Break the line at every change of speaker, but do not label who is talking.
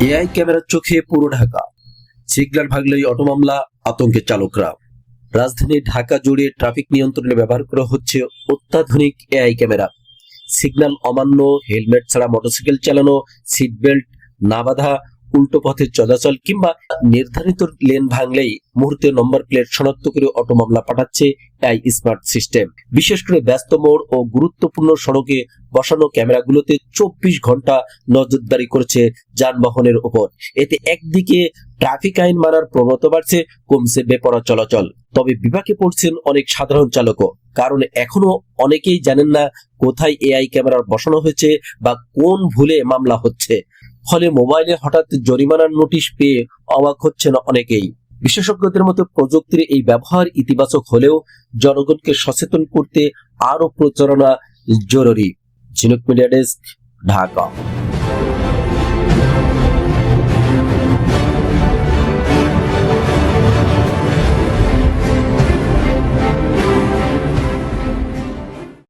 AI ক্যামেরার চোখে পুরো ঢাকা, সিগন্যাল ভাগলেই অটো মামলা, আতঙ্কে চালকরা। রাজধানী ঢাকা জুড়ে ট্রাফিক নিয়ন্ত্রণে ব্যবহার করা হচ্ছে অত্যাধুনিক এআই ক্যামেরা। সিগন্যাল অমান্য, হেলমেট ছাড়া মোটরসাইকেল চালানো, সিট বেল্ট না বাঁধা, উল্টো পথে চলাচল কিংবা নির্ধারিত লেন ভাঙলেই মুহূর্তে নম্বর প্লেট শনাক্ত করে অটো মামলা পাঠাচ্ছে এআই স্মার্ট সিস্টেম। বিশেষ করে ব্যস্ত মোড় ও গুরুত্বপূর্ণ সড়কে বসানো ক্যামেরাগুলোতে 24 ঘন্টা নজরদারি করছে যানবাহনের উপর। এতে একদিকে ট্রাফিক আইন মানার প্রবণতা বাড়ছে, কমছে বেপরোয়া চলাচল। তবে বিপাকে পড়ছেন অনেক সাধারণ চালকও, কারণ এখনো অনেকেই জানেন না কোথায় এআই ক্যামেরা বসানো হয়েছে বা কোন ভুলে মামলা হচ্ছে। ফলে মোবাইলে হঠাৎ জরিমানার নোটিশ পেয়ে অবাক হচ্ছেন অনেকেই। বিশেষজ্ঞদের মতো প্রযুক্তির এই ব্যবহার ইতিবাচক হলেও জনগণকে সচেতন করতে আরো প্রচারণা জরুরি। ঝিনুক মিডিয়া ডেস্ক, ঢাকা।